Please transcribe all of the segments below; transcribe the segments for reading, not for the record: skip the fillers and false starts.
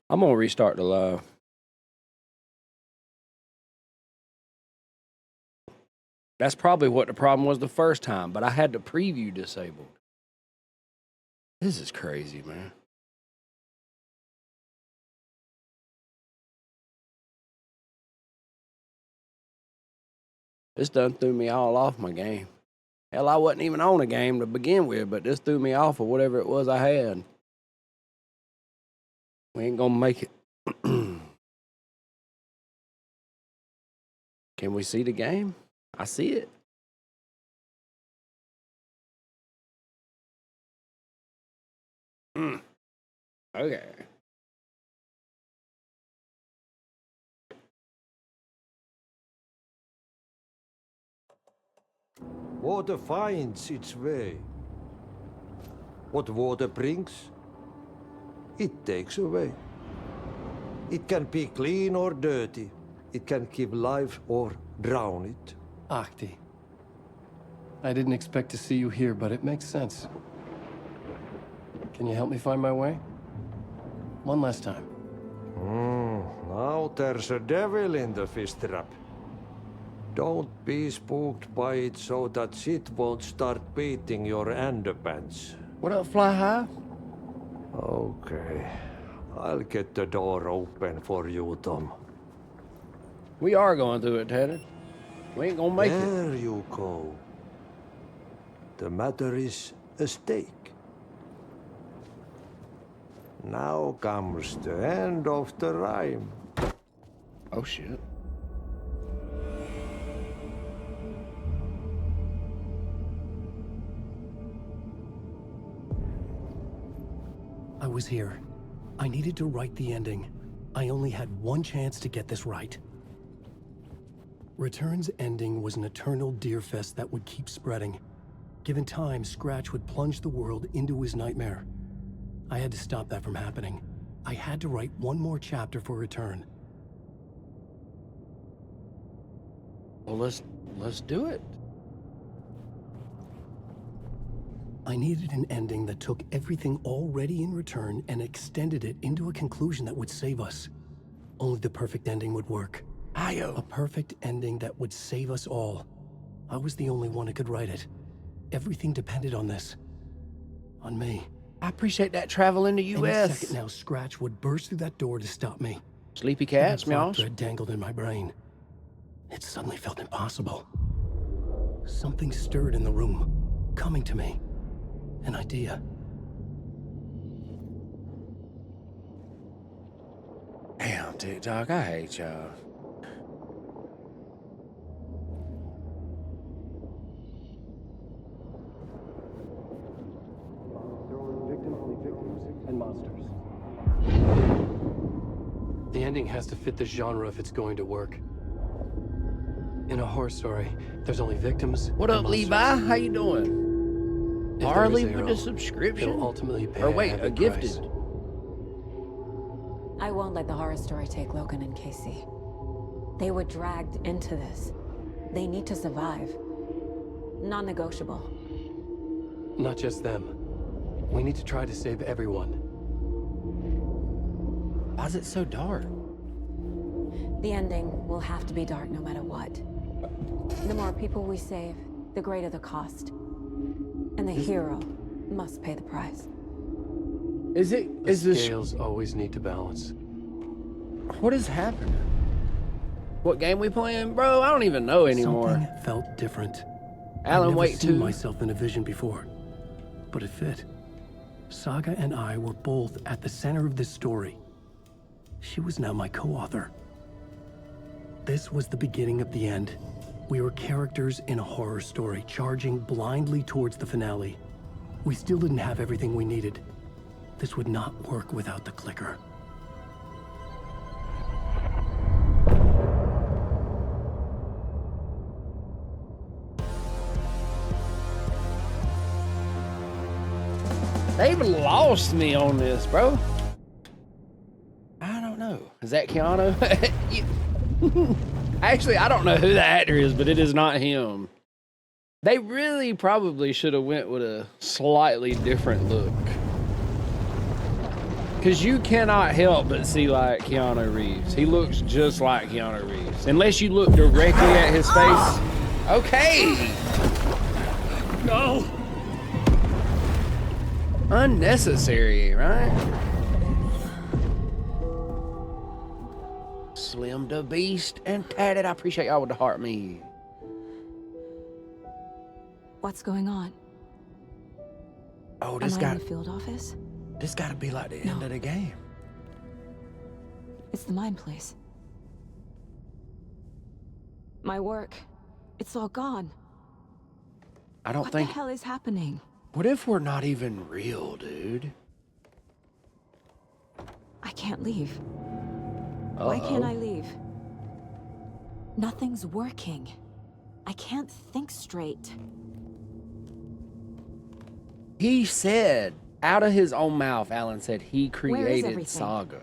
I'm gonna restart the live. That's probably what the problem was the first time, but I had the preview disabled. This is crazy, man. This done threw me all off my game. Hell, I wasn't even on a game to begin with, but this threw me off of whatever it was I had. We ain't gonna make it. Can we see the game? I see it. Okay. Water finds its way. What water brings, it takes away. It can be clean or dirty. It can give life or drown it. Ahti. I didn't expect to see you here, but it makes sense. Can you help me find my way? One last time. Now there's a devil in the fish trap. Don't be spooked by it so that it won't start beating your underpants. What up, Fly High? Okay. I'll get the door open for you, Tom. We are going through it, Teddy. We ain't gonna make it. There you go. The matter is a stake. Now comes the end of the rhyme. Oh, shit. I was here. I needed to write the ending. I only had one chance to get this right. Return's ending was an eternal deer fest that would keep spreading. Given time, Scratch would plunge the world into his nightmare. I had to stop that from happening. I had to write one more chapter for Return. Well, let's do it. I needed an ending that took everything already in Return and extended it into a conclusion that would save us. Only the perfect ending would work. A perfect ending that would save us all. I was the only one who could write it. Everything depended on this. On me. I appreciate that travel in the Any U.S. second now, Scratch would burst through that door to stop me. Sleepy cats, That meows. thread dangled in my brain. It suddenly felt impossible. Something stirred in the room, coming to me. An idea. Damn, TikTok, I hate y'all. And monsters. The ending has to fit the genre if it's going to work. In a horror story, there's only victims. What and up, monsters. Levi? How you doing? If there is Harley a with hero, the subscription? he'll ultimately pay Or wait, heavy a gifted. price. I won't let the horror story take Logan and Casey. They were dragged into this. They need to survive. Non-negotiable. Not just them. We need to try to save everyone. Why is it so dark? The ending will have to be dark no matter what. The more people we save, the greater the cost. And the hero must pay the price. Is The this scales always need to balance. what is happening? What game we playing, bro? I don't even know anymore. Something felt different. Alan I'd never Wake seen 2. myself in a vision before, but it fit. Saga and I were both at the center of this story. She was now my co-author. This was the beginning of the end. We were characters in a horror story, charging blindly towards the finale. We still didn't have everything we needed. This would not work without the clicker. They've lost me on this, bro. I don't know. Is that Keanu? Actually, I don't know who the actor is, but it is not him. They really probably should have went with a slightly different look. Because you cannot help but see like Keanu Reeves. He looks just like Keanu Reeves. Unless you look directly at his face. Okay. No! Unnecessary, right? Slim the Beast and Tatted. I appreciate y'all with the heart me. What's going on? Oh, Am this I got in the field office? this got to be like the end of the game. It's the mine place. My work. It's all gone. I don't What think. the hell is happening? What if we're not even real, dude? I can't leave. Why can't I leave? Nothing's working. I can't think straight. He said, out of his own mouth, Alan said he Where is created everything? Saga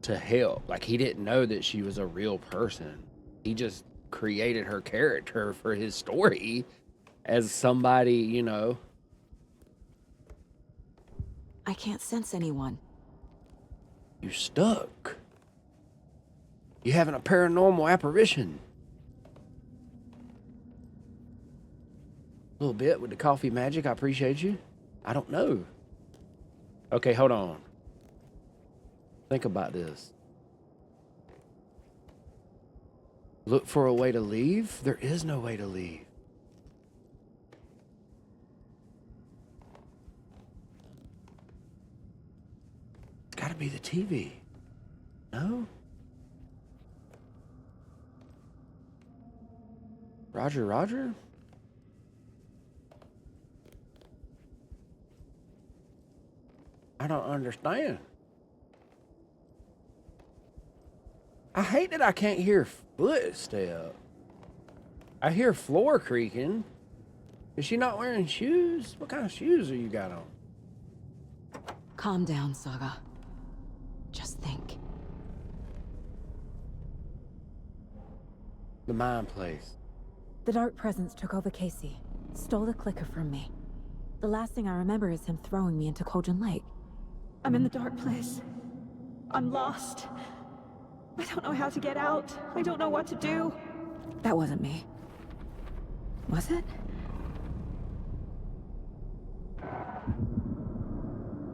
to help. Like, he didn't know that she was a real person. He just created her character for his story as somebody, you know. I can't sense anyone. You stuck. You having a paranormal apparition. A little bit with the coffee magic. I appreciate you. I don't know. Okay, hold on. Think about this. Look for a way to leave? There is no way to leave. It's gotta be the TV. No? Roger, Roger? I don't understand. I hate that I can't hear footsteps. I hear floor creaking. Is she not wearing shoes? What kind of shoes are you got on? Calm down, Saga. Just think. The mine place. The Dark Presence took over Casey. Stole the clicker from me. The last thing I remember is him throwing me into Cauldron Lake. I'm in the dark place. I'm lost. I don't know how to get out. I don't know what to do. That wasn't me. Was it?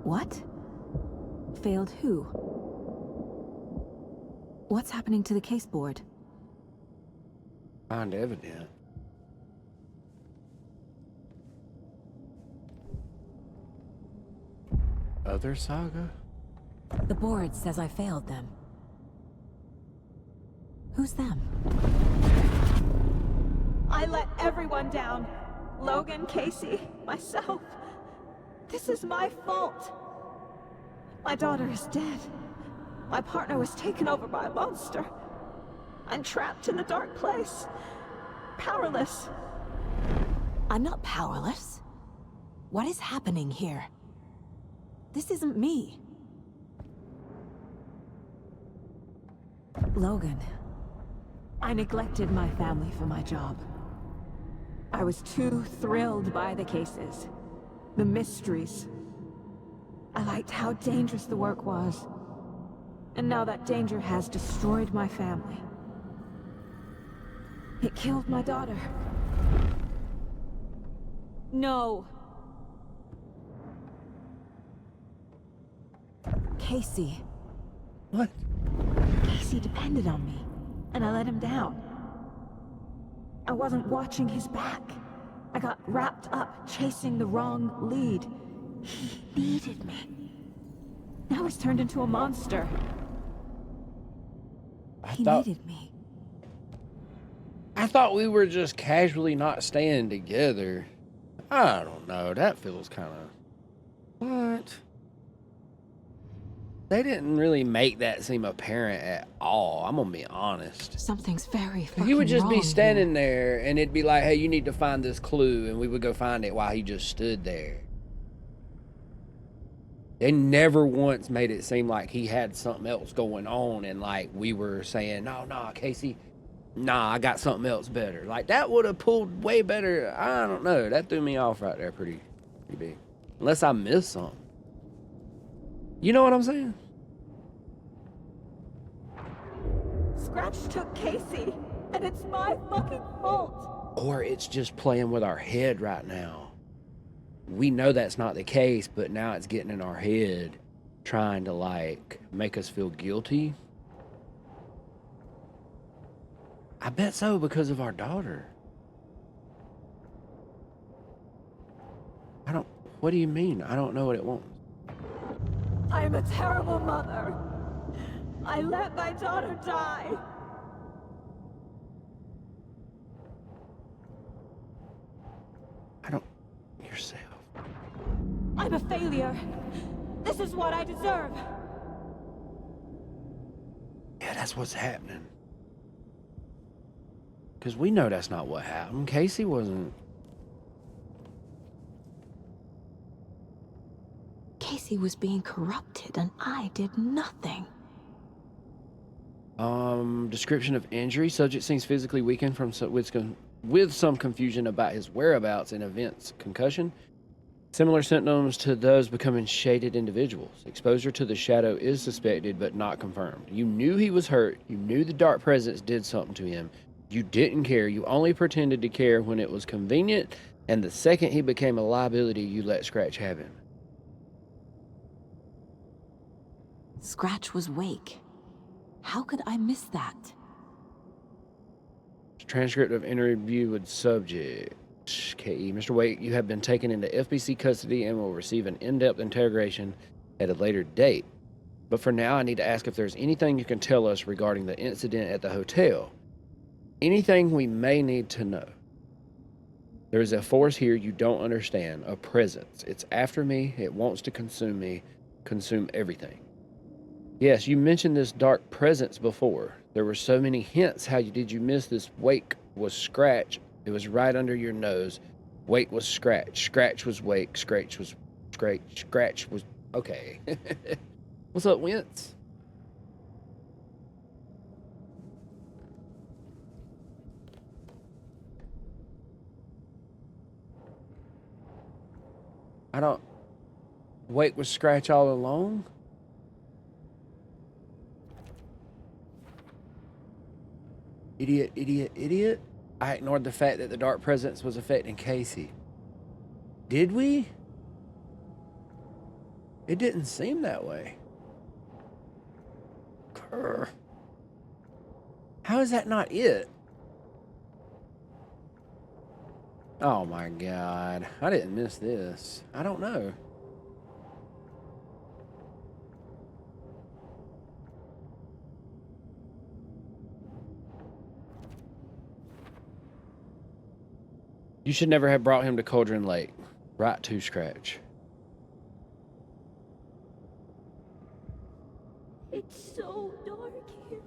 What? Failed who? What's happening to the case board? Find evidence. Other Saga? The board says I failed them. Who's them? I let everyone down. Logan, Casey, myself. This is my fault. My daughter is dead. My partner was taken over by a monster. I'm trapped in the dark place. Powerless. I'm not powerless. What is happening here? This isn't me. Logan. I neglected my family for my job. I was too thrilled by the cases, the mysteries. I liked how dangerous the work was. And now that danger has destroyed my family. It killed my daughter. No. Casey. What? Casey depended on me, and I let him down. I wasn't watching his back. I got wrapped up chasing the wrong lead. He needed me. Now he's turned into a monster. He needed me. I thought we were just casually not staying together. I don't know. That feels kind of... What? They didn't really make that seem apparent at all. I'm gonna be honest. Something's very fucking He would just be wrong standing here. there and it'd be like, hey, you need to find this clue, and we would go find it while he just stood there. They never once made it seem like he had something else going on and like we were saying, no, Casey, nah, I got something else better. Like that would have pulled way better. I don't know. That threw me off right there pretty big. Unless I missed something. You know what I'm saying? Scratch took Casey, and it's my fucking fault. Or it's just playing with our head right now. We know that's not the case, but now it's getting in our head, trying to like make us feel guilty. I bet so, because of our daughter. What do you mean? I don't know what it wants. I'm a terrible mother. I let my daughter die. Yourself. I'm a failure. This is what I deserve. Yeah, that's what's happening. Because we know that's not what happened. Casey wasn't. Casey was being corrupted, and I did nothing. Description of injury. Subject seems physically weakened with some confusion about his whereabouts and events. Concussion. Similar symptoms to those becoming shaded individuals. Exposure to the shadow is suspected but not confirmed. You knew he was hurt. You knew the dark presence did something to him. You didn't care. You only pretended to care when it was convenient, and the second he became a liability, you let Scratch have him. Scratch was Wake. How could I miss that? Transcript of interview with subject. KE. Mr. Wake, you have been taken into FBC custody and will receive an in-depth interrogation at a later date. But for now, I need to ask if there's anything you can tell us regarding the incident at the hotel. Anything we may need to know. There is a force here you don't understand, a presence. It's after me, it wants to consume me, consume everything. Yes, you mentioned this dark presence before. There were so many hints. Did you miss this? Wake was Scratch. It was right under your nose. Wake was Scratch. Scratch was Wake. Scratch was... Scratch was... Okay. What's up, Wentz? Wake was Scratch all along? Idiot, idiot, idiot. I ignored the fact that the dark presence was affecting Casey. Did we? It didn't seem that way. Grr. How is that not it? Oh my God. I didn't miss this. I don't know. You should never have brought him to Cauldron Lake. Right to Scratch. It's so dark here.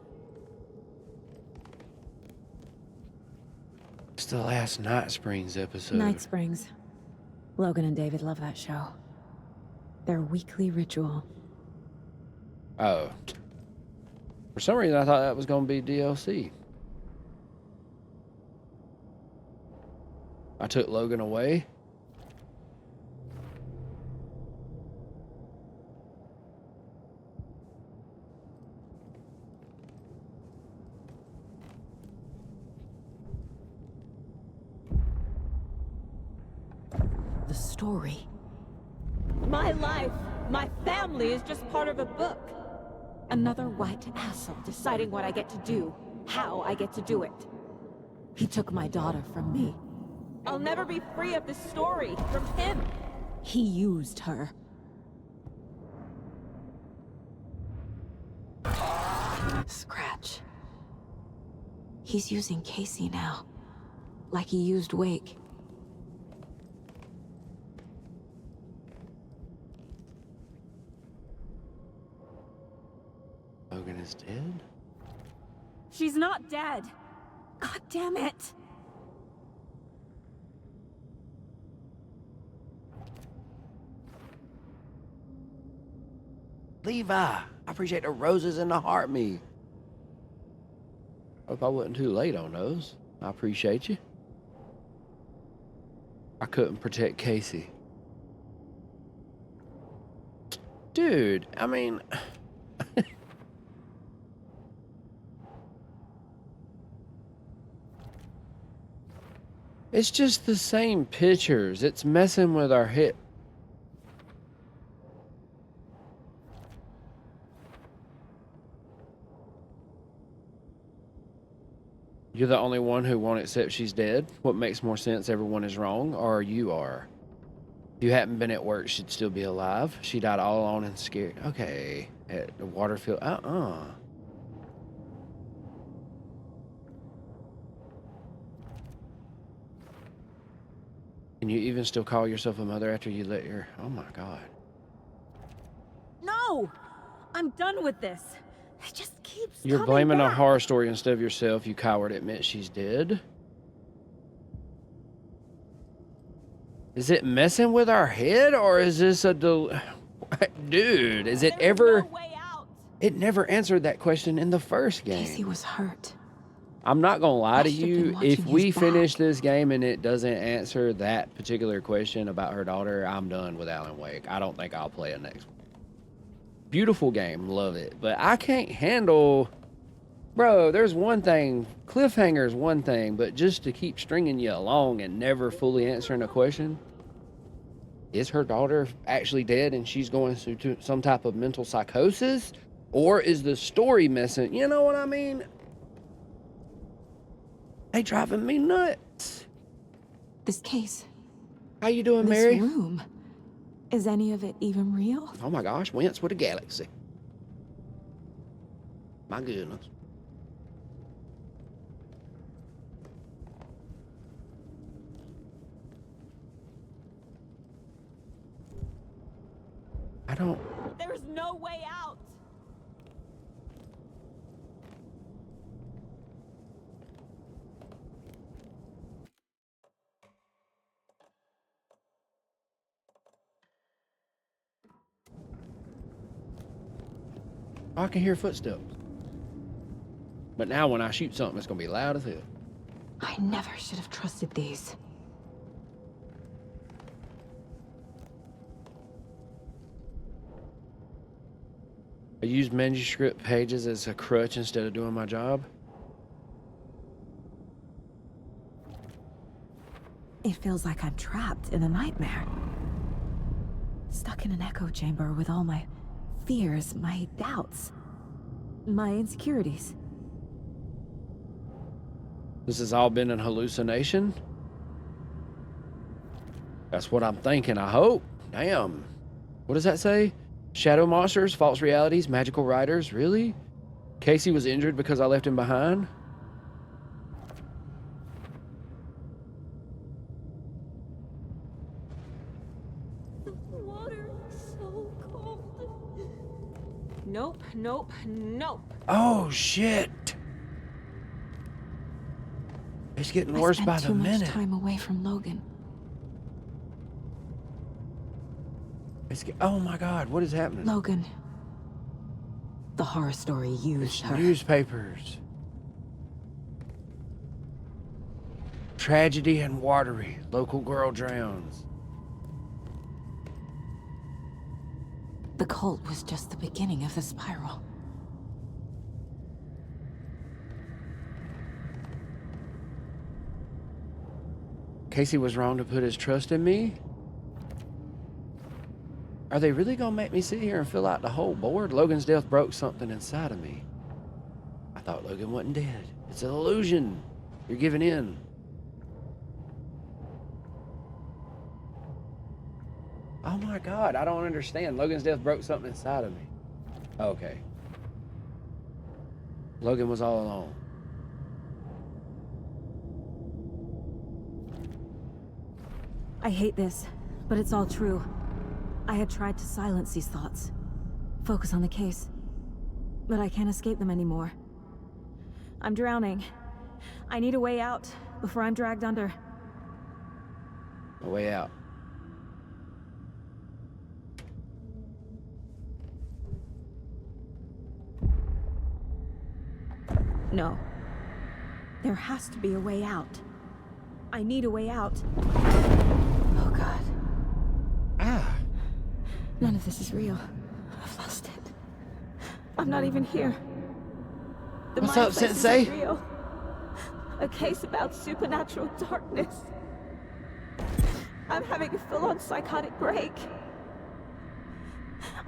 It's the last Night Springs episode. Night Springs. Logan and David love that show. Their weekly ritual. Oh. For some reason, I thought that was going to be DLC. I took Logan away. The story. My life, my family is just part of a book. Another white asshole deciding what I get to do, how I get to do it. He took my daughter from me. I'll never be free of this story from him. He used her. Scratch. He's using Casey now. Like he used Wake. Logan is dead? She's not dead. God damn it. Levi, I appreciate the roses and the heart me. Hope I wasn't too late on those. I appreciate you. I couldn't protect Casey. Dude, I mean... It's just the same pictures. It's messing with our head. You're the only one who won't accept she's dead? What makes more sense, everyone is wrong, or you are? If you hadn't been at work, she'd still be alive. She died all alone and scared. Okay. At the Waterfield. Can you even still call yourself a mother after you let your... Oh my God. No! I'm done with this. It just keeps You're coming blaming a back. horror story instead of yourself, you coward. Admit she's dead. Is it messing with our head, or is this a dude, is it There's ever... no way out. It never answered that question in the first game. Casey was hurt. I'm not gonna lie to I should've you. been watching If we his finish back. this game and it doesn't answer that particular question about her daughter, I'm done with Alan Wake. I don't think I'll play a next one. Beautiful game, love it. But I can't handle... Bro, there's one thing. Cliffhanger's one thing, but just to keep stringing you along and never fully answering a question. Is her daughter actually dead and she's going through some type of mental psychosis? Or is the story messing? You know what I mean? They driving me nuts. This case, How you doing, this Mary? room, is any of it even real? Oh my gosh, Wentz with a galaxy. My goodness. I don't... There's no way out. I can hear footsteps. But now when I shoot something, it's gonna be loud as hell. I never should have trusted these. I used manuscript pages as a crutch instead of doing my job. It feels like I'm trapped in a nightmare. Stuck in an echo chamber with all my fears, my doubts, my insecurities. This has all been an hallucination? That's what I'm thinking, I hope. Damn. What does that say? Shadow monsters, false realities, magical riders, really? Casey was injured because I left him behind? The water is so cold. Nope, nope, nope. Oh, shit. It's getting worse by I the spent too much minute. time away from Logan. Oh my God, what is happening? Logan. The horror story used her. Newspapers. Tragedy in Watery. Local girl drowns. The cult was just the beginning of the spiral. Casey was wrong to put his trust in me? Are they really gonna make me sit here and fill out the whole board? Logan's death broke something inside of me. I thought Logan wasn't dead. It's an illusion. You're giving in. Oh my God, I don't understand. Logan's death broke something inside of me. Okay. Logan was all alone. I hate this, but it's all true. I had tried to silence these thoughts. Focus on the case. But I can't escape them anymore. I'm drowning. I need a way out before I'm dragged under. A way out. No. There has to be a way out. I need a way out. Oh God. Ah. None of this is real. I'm not even here. The What's mind up, place Sensei? isn't real. A case about supernatural darkness. I'm having a full-on psychotic break.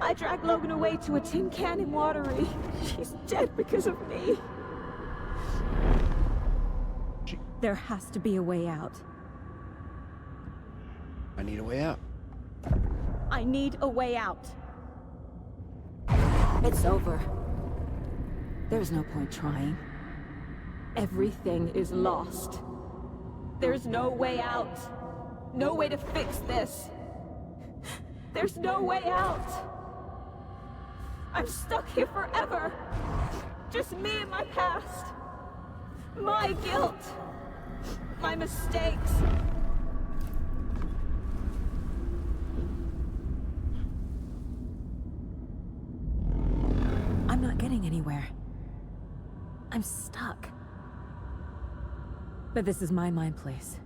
I dragged Logan away to a tin can in Watery. She's dead because of me. There has to be a way out. I need a way out. I need a way out. It's over. There's no point trying. Everything is lost. There's no way out. No way to fix this. There's no way out. I'm stuck here forever. Just me and my past. My guilt. My mistakes. I'm not getting anywhere. I'm stuck. But this is my mind place.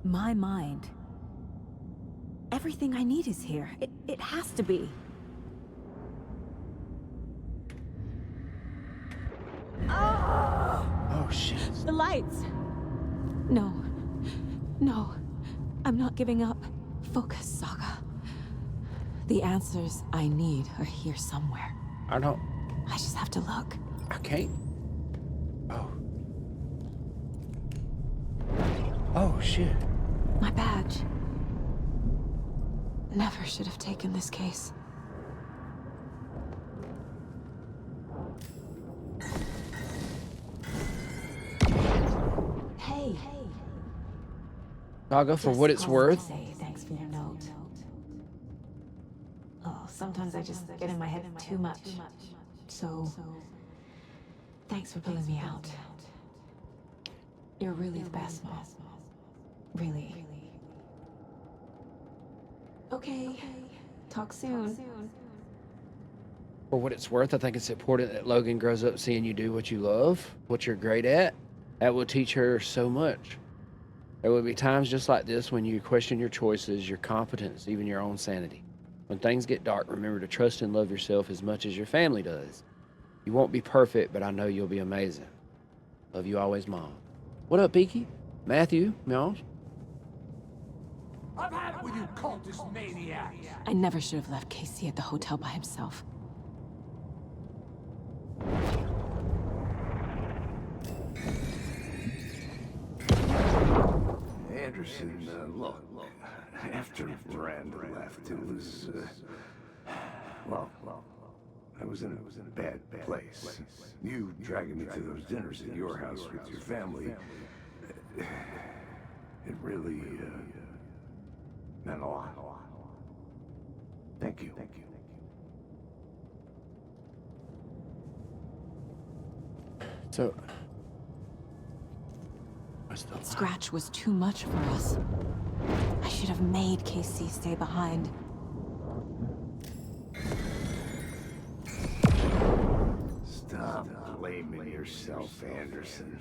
My mind. Everything I need is here. It has to be. Oh, shit. The lights. No. No. I'm not giving up. Focus, Saga. The answers I need are here somewhere. I don't... I just have to look. I can't... Oh. Oh, shit. My badge. Never should have taken this case. Hey. Saga, for Just what it's called worth, to say thanks for your note. Oh, sometimes I just get in my head too much. So, thanks for pulling me out. You're really the best, Mom. Really. Okay. Talk soon. for what it's worth, I think it's important that Logan grows up seeing you do what you love, what you're great at. That will teach her so much. There will be times just like this when you question your choices, your competence, even your own sanity. When things get dark, remember to trust and love yourself as much as your family does. You won't be perfect, but I know you'll be amazing. Love you always, Mom. What up, Peaky? Matthew? Meows? I've had it with you cultist maniacs. I never should have left Casey at the hotel by himself. Anderson, look, after Miranda left, it was, well, I was in a bad place. You dragging me to those dinners at your house with your family, it really, meant a lot. Thank you. So... Scratch was too much for us. I should have made Casey stay behind. Stop blaming yourself, Anderson.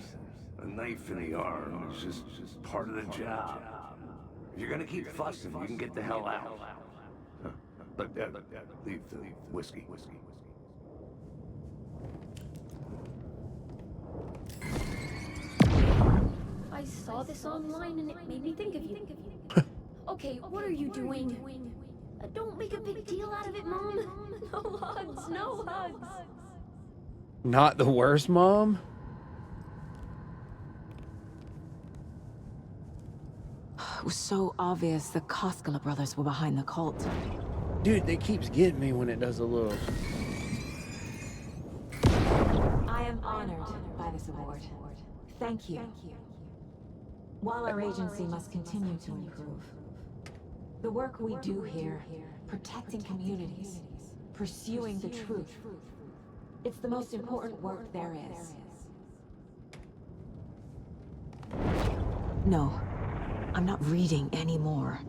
A knife in the arm is just part of the job. If you're gonna keep fussing, you can get the hell out. But leave the whiskey. I saw this online and it made me think of you. Okay, what are you doing? Don't make a big deal out of it, Mom. No hugs, no hugs. Not the worst, Mom? It was so obvious the Koskela brothers were behind the cult. Dude, it keeps getting me when it does a little... I am honored by this award. Thank you. While our agency must continue to improve, the work we do here, protecting communities, pursuing the truth, it's the most important work there is. No, I'm not reading anymore.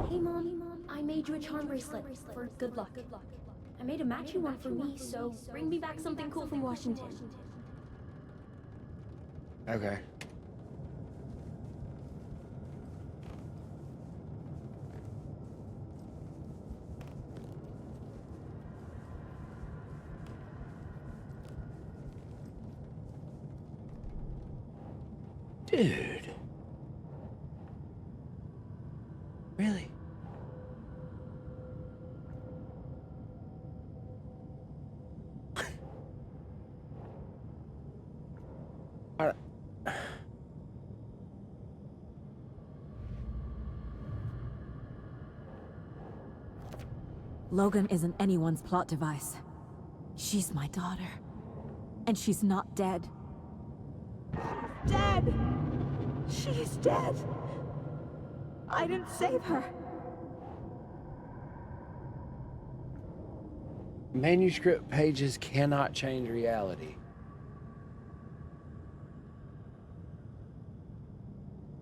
Hey, Mom, I made you a charm bracelet for good luck. I made a matching one for me, so bring me back something cool from Washington. Okay. Dude. Really? I- Logan isn't anyone's plot device. She's my daughter. And she's not dead. Dead! She's dead! I didn't save her. Manuscript pages cannot change reality.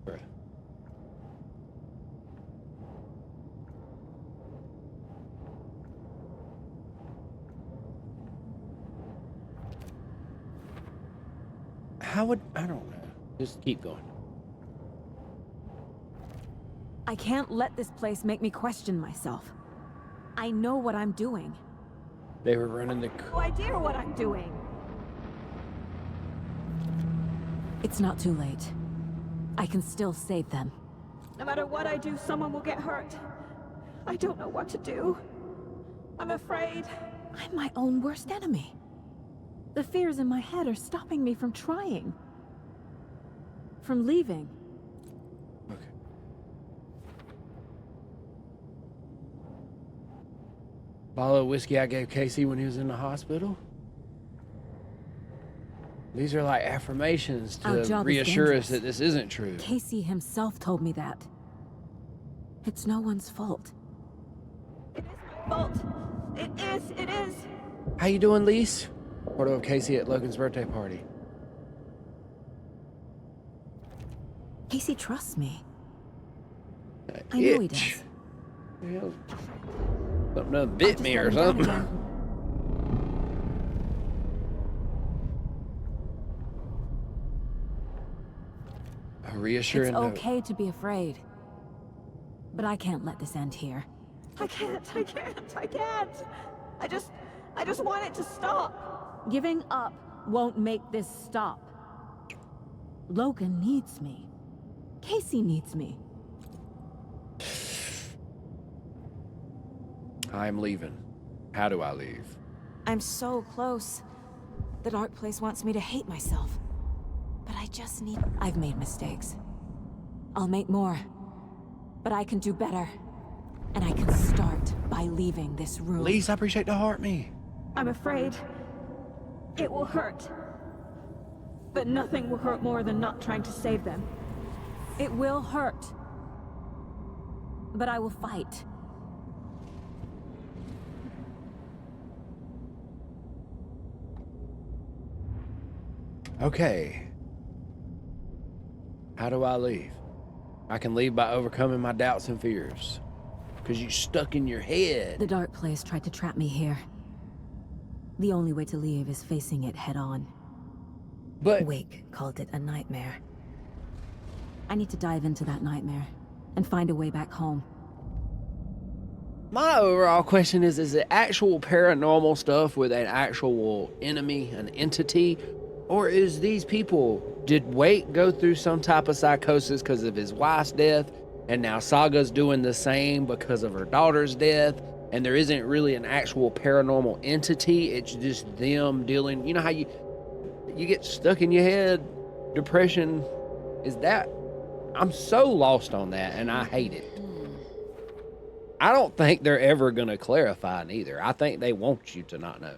Bruh. How would... I don't know. Just keep going. I can't let this place make me question myself. I know what I'm doing. They were running the... No idea what I'm doing. It's not too late. I can still save them. No matter what I do, someone will get hurt. I don't know what to do. I'm afraid. I'm my own worst enemy. The fears in my head are stopping me from trying. From leaving. Okay. Bottle of whiskey I gave Casey when he was in the hospital. These are like affirmations Our to job is reassure us dangerous. that this isn't true. Casey himself told me that. It's no one's fault. It is my fault. It is. How you doing, Lise? Photo of Casey at Logan's birthday party. Casey trusts me. I know he Itch. does. Well, something done bit just me let or him down something. again. A reassuring It's note. okay to be afraid. But I can't let this end here. I can't. I just want it to stop. Giving up won't make this stop. Logan needs me. Casey needs me. I'm leaving. How do I leave? I'm so close. The dark place wants me to hate myself. But I just need... I've made mistakes. I'll make more. But I can do better. And I can start by leaving this room. Lise, I appreciate the heart me. I'm afraid it will hurt. But nothing will hurt more than not trying to save them. It will hurt. But I will fight. Okay. How do I leave? I can leave by overcoming my doubts and fears. Because you stuck in your head. The dark place tried to trap me here. The only way to leave is facing it head on. But Wake called it a nightmare. I need to dive into that nightmare and find a way back home. my overall question is it actual paranormal stuff with an actual enemy, an entity? Or is these people, did Wake go through some type of psychosis because of his wife's death? And now Saga's doing the same because of her daughter's death? And there isn't really an actual paranormal entity. It's just them dealing, you know how you get stuck in your head, depression. Is that, I'm so lost on that and I hate it. I don't think they're ever going to clarify neither. I think they want you to not know.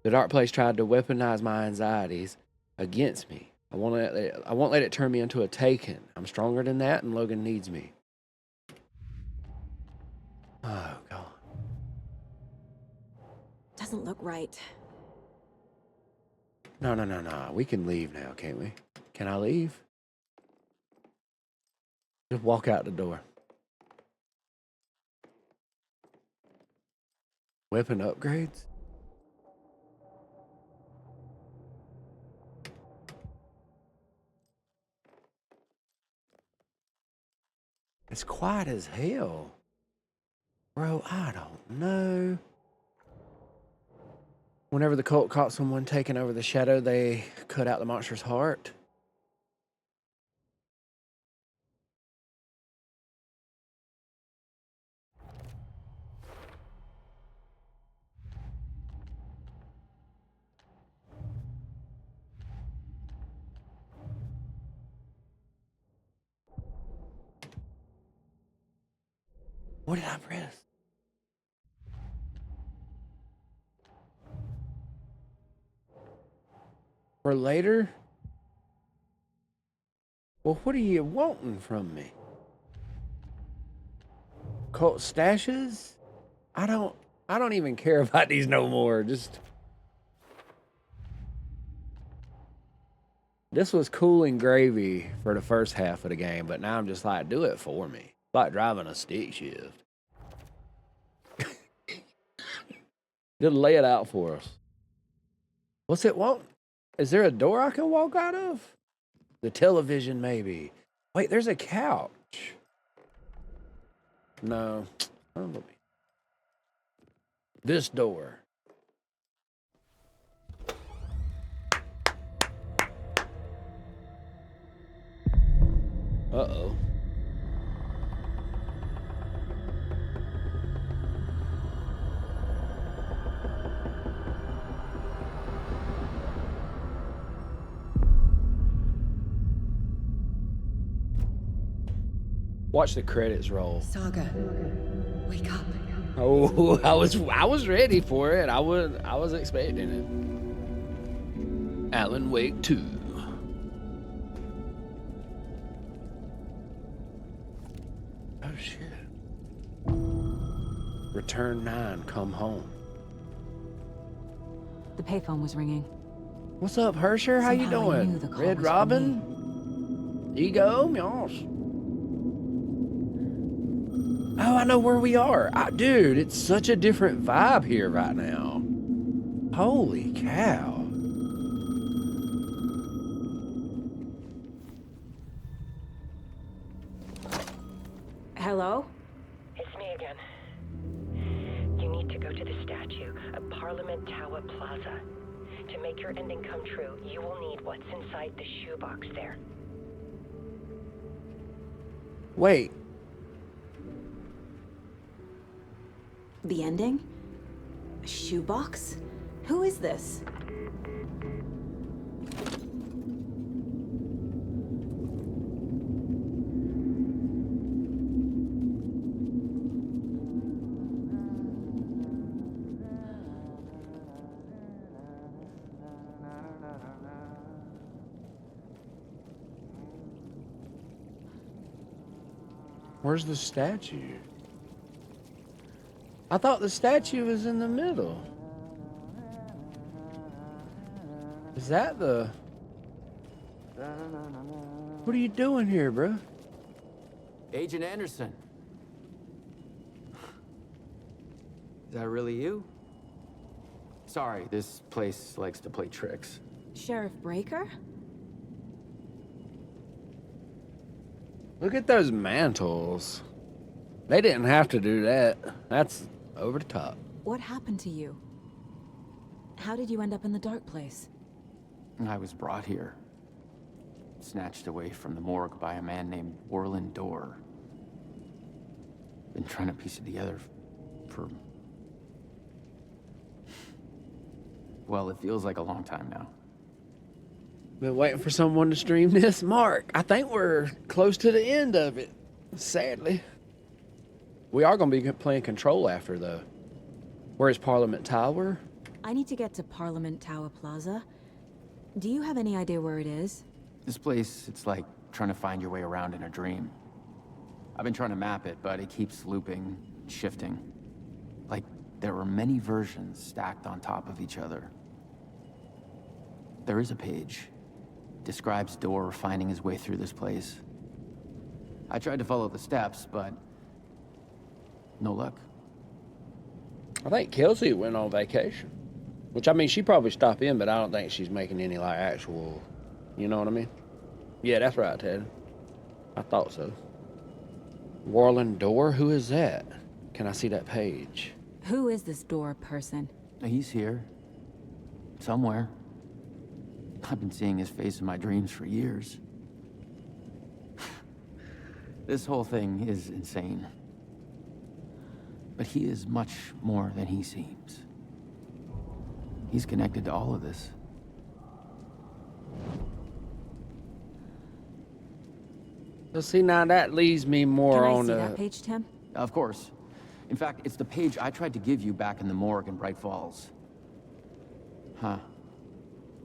The dark place tried to weaponize my anxieties against me. I won't let it turn me into a taken. I'm stronger than that, and Logan needs me. Oh, God. Doesn't look right. No. We can leave now, can't we? Can I leave? Just walk out the door. Weapon upgrades? It's quiet as hell. Bro, I don't know. Whenever the cult caught someone taking over the shadow, they cut out the monster's heart. What did I press? For later? Well, what are you wanting from me? Cult stashes? I don't even care about these no more. Just this was cool and gravy for the first half of the game, but now I'm just like, do it for me. Like driving a stick shift. Just lay it out for us. What's it want? Is there a door I can walk out of? The television, maybe. Wait, there's a couch. No. This door. Uh-oh. Watch the credits roll. Saga, wake up. Oh, I was ready for it. I was expecting it. Alan Wake 2. Oh shit. Return 9, come home. The payphone was ringing. What's up, Hersher? How you Somehow I knew doing? the call Red was from Robin? Ego? Yes. Oh, I know where we are. Dude, it's such a different vibe here right now. Holy cow. Hello? It's me again. You need to go to the statue at Parliament Tower Plaza. To make your ending come true, you will need what's inside the shoebox there. Wait. The ending? A shoebox? Who is this? Where's the statue? I thought the statue was in the middle. Is that the... What are you doing here, bro? Agent Anderson. Is that really you? Sorry, this place likes to play tricks. Sheriff Breaker? Look at those mantles. They didn't have to do that. That's over the top. What happened to you? How did you end up in the dark place? I was brought here. Snatched away from the morgue by a man named Orland Dorr. Been trying to piece it together for... Well, it feels like a long time now. Been waiting for someone to stream this. Mark, I think we're close to the end of it. Sadly. We are going to be playing Control after, though. Where's Parliament Tower? I need to get to Parliament Tower Plaza. Do you have any idea where it is? This place, it's like trying to find your way around in a dream. I've been trying to map it, but it keeps looping, shifting. Like there were many versions stacked on top of each other. There is a page. Describes Dorr finding his way through this place. I tried to follow the steps, but no luck. I think Kelsey went on vacation. Which, I mean, she probably stopped in, but I don't think she's making any, like, actual... You know what I mean? Yeah, that's right, Ted. I thought so. Orland Dorr? Who is that? Can I see that page? Who is this Dorr person? He's here. Somewhere. I've been seeing his face in my dreams for years. This whole thing is insane. But he is much more than he seems. He's connected to all of this. So see, now that leads me more Can I on see the... that page, Tim? Of course. In fact, it's the page I tried to give you back in the morgue in Bright Falls. Huh.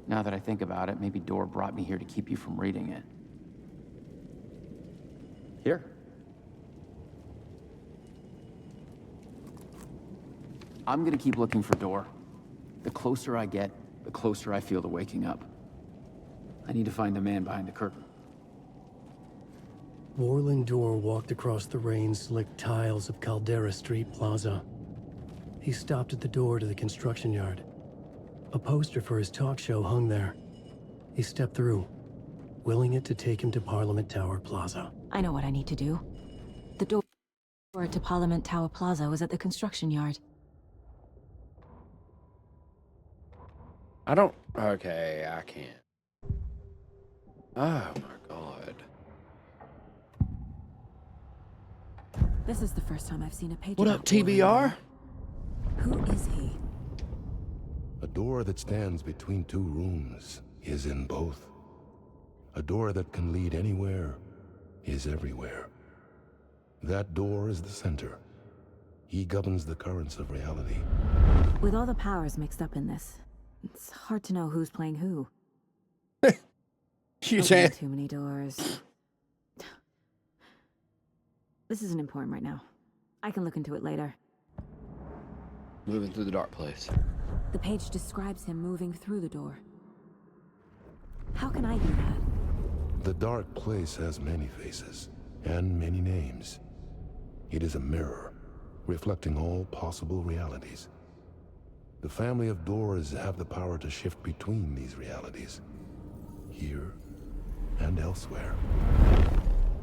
Now that I think about it, maybe Door brought me here to keep you from reading it. Here. I'm gonna keep looking for Door. The closer I get, the closer I feel to waking up. I need to find the man behind the curtain. Warland Door walked across the rain-slicked tiles of Caldera Street Plaza. He stopped at the door to the construction yard. A poster for his talk show hung there. He stepped through, willing it to take him to Parliament Tower Plaza. I know what I need to do. The door to Parliament Tower Plaza was at the construction yard. I don't... Okay, I can't. Oh my god. This is the first time I've seen a page What about up, TBR? Who is he? A door that stands between two rooms is in both. A door that can lead anywhere is everywhere. That door is the center. He governs the currents of reality. With all the powers mixed up in this, it's hard to know who's playing who. You said too many doors. This isn't important right now. I can look into it later. moving through the dark place. The page describes him moving through the door. How can I do that? The dark place has many faces and many names. It is a mirror, reflecting all possible realities. The family of doors have the power to shift between these realities, here and elsewhere.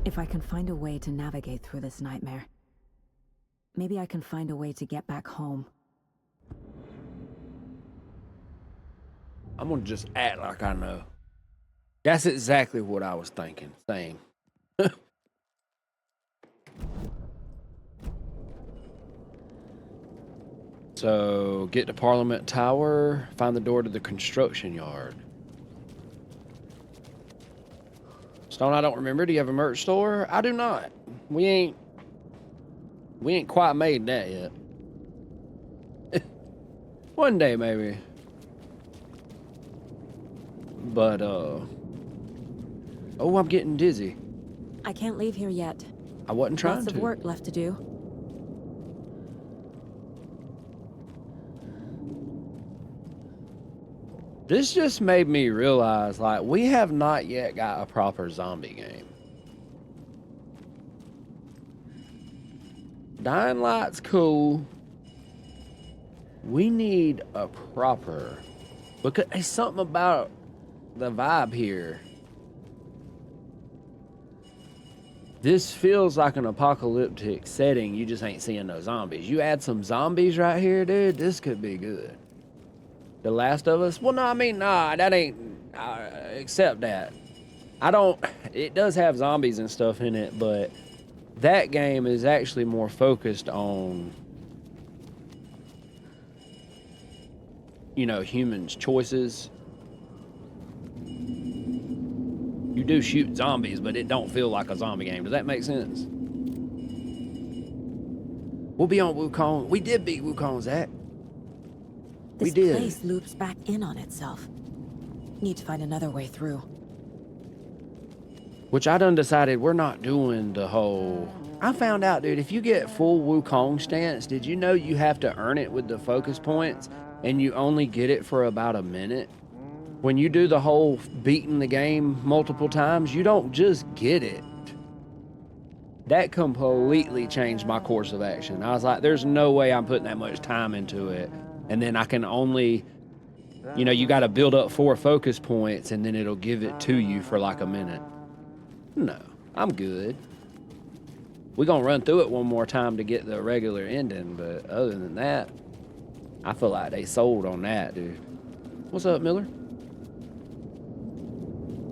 If I can find a way to navigate through this nightmare, maybe I can find a way to get back home. I'm gonna just act like I know. That's exactly what I was thinking. Same. So, get to Parliament Tower, find the door to the construction yard. Stone, I don't remember. Do you have a merch store? I do not. We ain't quite made that yet. One day, maybe. But, oh, I'm getting dizzy. I can't leave here yet. I wasn't trying Lots to. of work left to do. This just made me realize, like, we have not yet got a proper zombie game. Dying Light's cool. We need a proper... Because there's something about the vibe here. This feels like an apocalyptic setting. You just ain't seeing no zombies. You add some zombies right here, dude, this could be good. The Last of Us? Well, no, I mean, nah, that ain't... accept that. I don't... It does have zombies and stuff in it, but that game is actually more focused on, you know, humans' choices. You do shoot zombies, but it don't feel like a zombie game. Does that make sense? We'll be on Wukong. We did beat Wukong, Zach. This We did. place loops back in on itself. Need to find another way through. Which I done decided we're not doing the whole... I found out, dude, if you get full Wukong stance, did you know you have to earn it with the focus points and you only get it for about a minute? When you do the whole beating the game multiple times, you don't just get it. That completely changed my course of action. I was like, there's no way I'm putting that much time into it. And then I can only, you know, you got to build up 4 focus points and then it'll give it to you for like a minute. No, I'm good. We're going to run through it one more time to get the regular ending. But other than that, I feel like they sold on that, dude. What's up, Miller?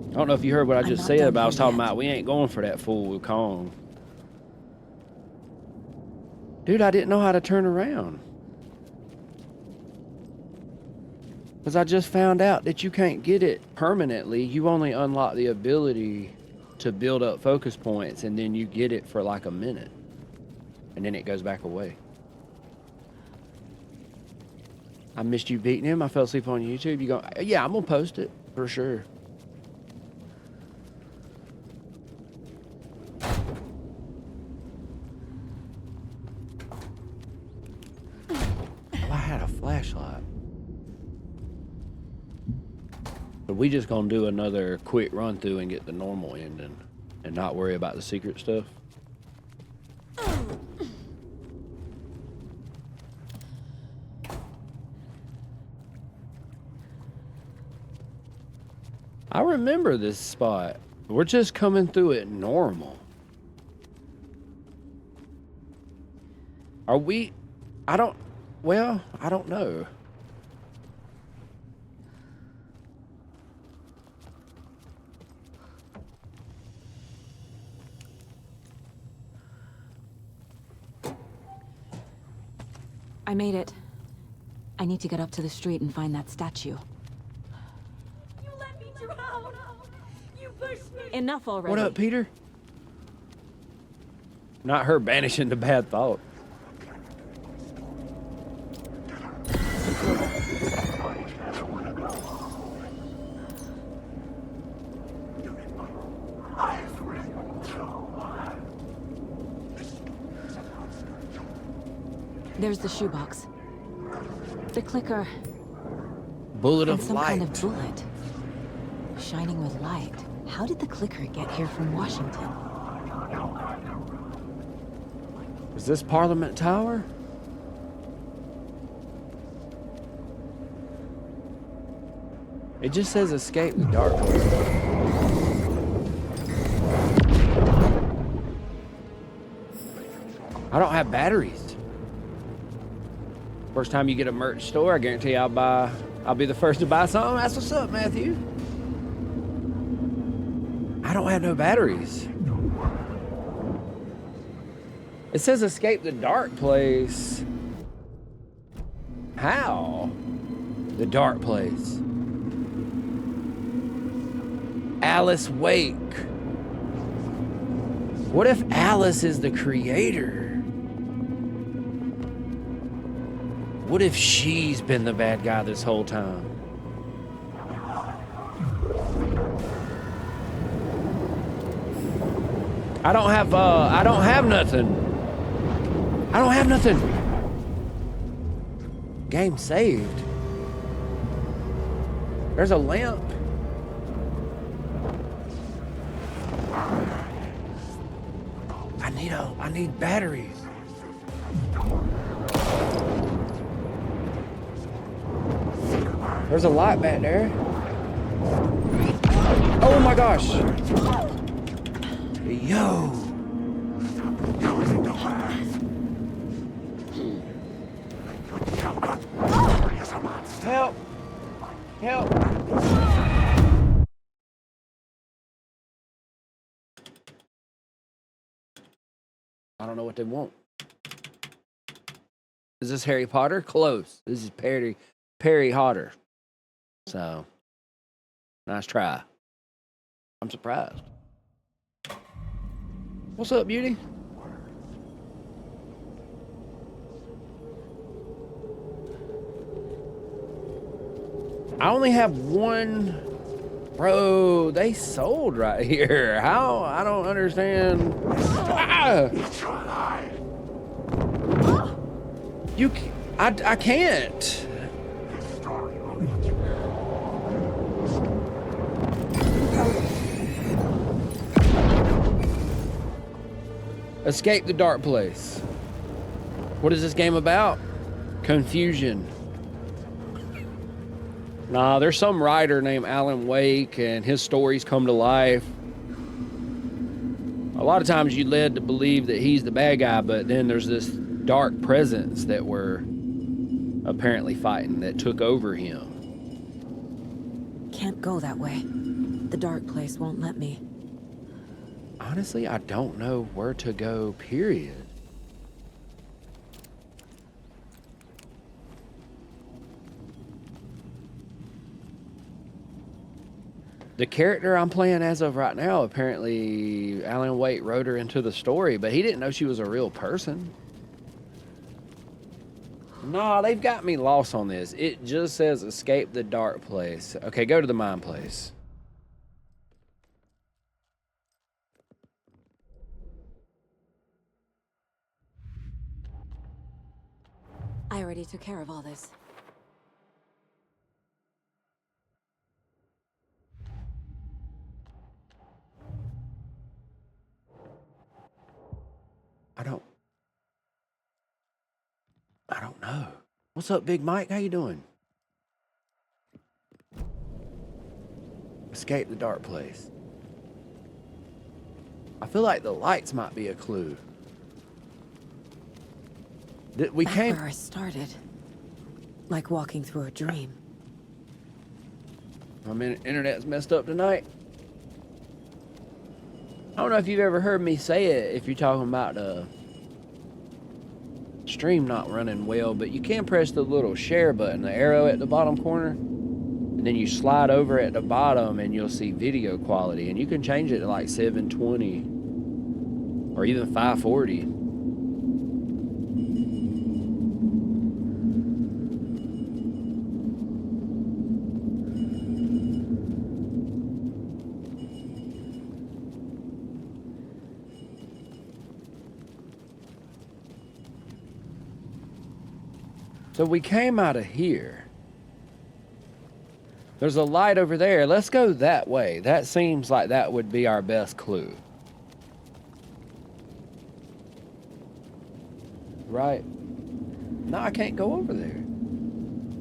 I don't know if you heard what I just said, but I was talking about we ain't going for that full Wukong. Dude, I didn't know how to turn around. Because I just found out that you can't get it permanently. You only unlock the ability to build up focus points, and then you get it for like a minute. And then it goes back away. I missed you beating him. I fell asleep on YouTube. You go, yeah, I'm gonna post it for sure. Well, I had a flashlight. But we just gonna do another quick run through and get the normal ending and not worry about the secret stuff. I remember this spot. We're just coming through it normal. Are we? I don't know. I made it. I need to get up to the street and find that statue. You let me drown! You pushed me! Enough already. What up, Peter? Not her banishing the bad thought. There's the shoebox. The clicker. Bullet And of some light. kind of bullet. Shining with light. How did the clicker get here from Washington? Is this Parliament Tower? It just says escape the dark place. I don't have batteries. First time you get a merch store, I guarantee I'll be the first to buy something. That's what's up, Matthew. I don't have no batteries. It says escape the dark place. How? The dark place. Alice Wake. What if Alice is the creator? What if she's been the bad guy this whole time? I don't have nothing. I don't have nothing. Game saved. There's a lamp. I need batteries. There's a light back there. Oh my gosh. Yo. Help. Help. I don't know what they want. Is this Harry Potter? Close. This is Perry Hotter. So, nice try. I'm surprised. What's up, beauty? I only have one. Bro, they sold right here. How? I don't understand. Ah! I can't. Escape the dark place. What is this game about? Confusion. Nah, there's some writer named Alan Wake, and his stories come to life. A lot of times you're led to believe that he's the bad guy, but then there's this dark presence that we're apparently fighting that took over him. Can't go that way. The dark place won't let me. Honestly, I don't know where to go, period. The character I'm playing as of right now, apparently Alan Wake wrote her into the story, but he didn't know she was a real person. Nah, they've got me lost on this. It just says escape the dark place. Okay, go to the mine place. I already took care of all this. I don't know. What's up, Big Mike? How you doing? Escape the dark place. I feel like the lights might be a clue. We Back came. where I started. Like walking through a dream. I mean, internet's messed up tonight. I don't know if you've ever heard me say it, if you're talking about stream not running well, but you can press the little share button, the arrow at the bottom corner, and then you slide over at the bottom and you'll see video quality, and you can change it to like 720 or even 540. So we came out of here. There's a light over there. Let's go that way. That seems like that would be our best clue. Right? No, I can't go over there.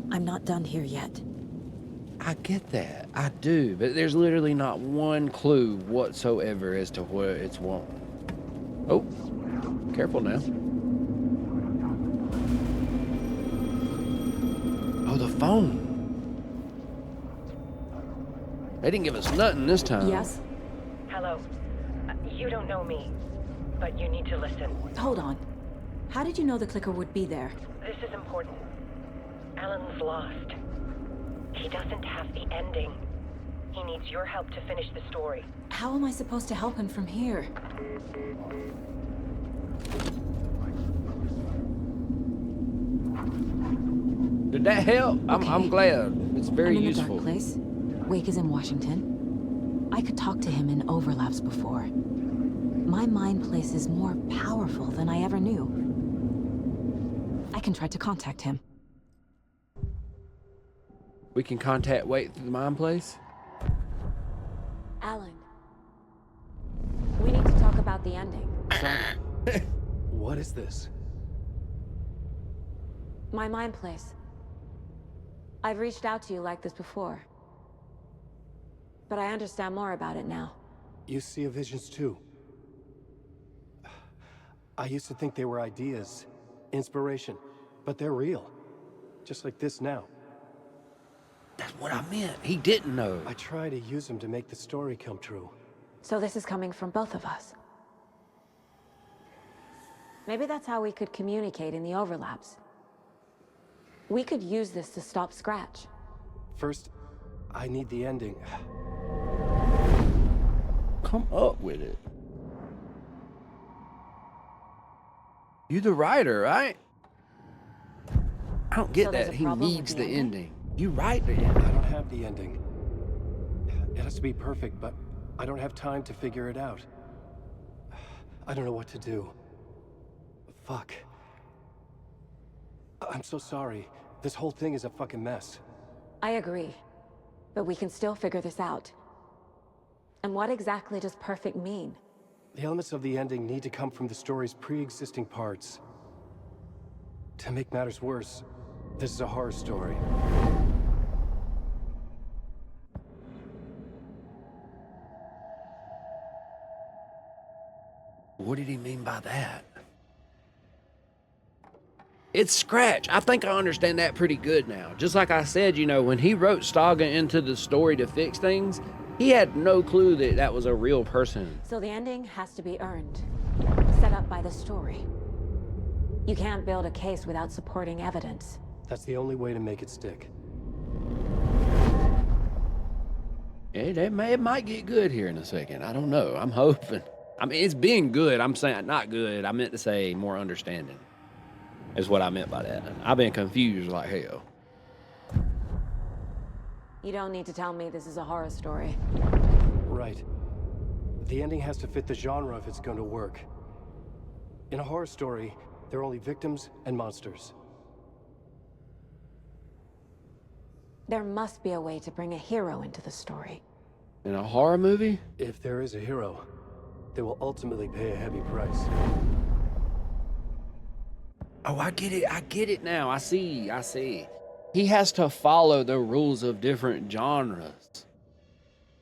I'm not done here yet. I get that. I do. But there's literally not one clue whatsoever as to what it's wanting. Oh, careful now. Oh, the phone. They didn't give us nothing this time. Yes? Hello. You don't know me, but you need to listen. Hold on. How did you know the clicker would be there? This is important. Alan's lost. He doesn't have the ending. He needs your help to finish the story. How am I supposed to help him from here? Did that help? Okay. I'm glad. It's very I'm in useful. A dark place. Wake is in Washington. I could talk to him in overlaps before. My mind place is more powerful than I ever knew. I can try to contact him. We can contact Wait through the mine place? Alan. We need to talk about the ending. What is this? My mind place. I've reached out to you like this before. But I understand more about it now. You see visions too. I used to think they were ideas, inspiration, but they're real. Just like this now. That's what I meant. He didn't know. I try to use them to make the story come true. So this is coming from both of us. Maybe that's how we could communicate in the overlaps. We could use this to stop Scratch. First, I need the ending. Come up with it. You the writer, right? I don't get So there's that. a He problem with needs the the ending? ending. You write the I ending. don't have the ending. It has to be perfect, but I don't have time to figure it out. I don't know what to do. Fuck. I'm so sorry. This whole thing is a fucking mess. I agree. But we can still figure this out. And what exactly does perfect mean? The elements of the ending need to come from the story's pre-existing parts. To make matters worse, this is a horror story. What did he mean by that? It's Scratch. I think I understand that pretty good now. Just like I said, you know, when he wrote Staga into the story to fix things, he had no clue that that was a real person. So the ending has to be earned. Set up by the story. You can't build a case without supporting evidence. That's the only way to make it stick. It might get good here in a second. I don't know. I'm hoping. I mean, it's been good. I'm saying not good. I meant to say more understanding. is what I meant by that. I've been confused like hell. You don't need to tell me this is a horror story. Right. The ending has to fit the genre if it's going to work. In a horror story, there are only victims and monsters. There must be a way to bring a hero into the story. In a horror movie? If there is a hero, they will ultimately pay a heavy price. Oh, I get it now. I see. He has to follow the rules of different genres.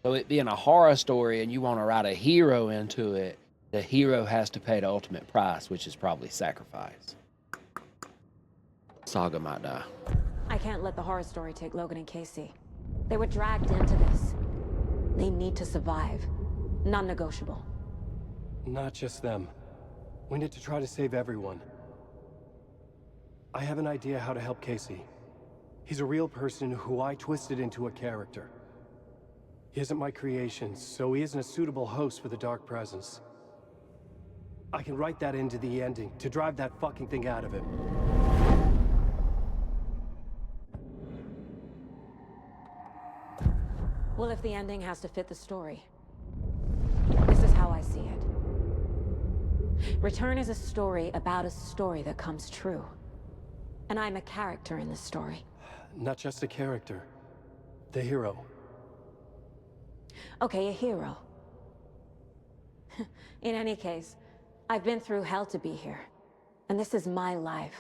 So it being a horror story and you want to write a hero into it, the hero has to pay the ultimate price, which is probably sacrifice. Saga might die. I can't let the horror story take Logan and Casey. They were dragged into this. They need to survive. Non-negotiable. Not just them. We need to try to save everyone. I have an idea how to help Casey. He's a real person who I twisted into a character. He isn't my creation, so he isn't a suitable host for the Dark Presence. I can write that into the ending to drive that fucking thing out of him. Well, if the ending has to fit the story, this is how I see it. Return is a story about a story that comes true. And I'm a character in this story. Not just a character. The hero. Okay, a hero. In any case, I've been through hell to be here. And this is my life.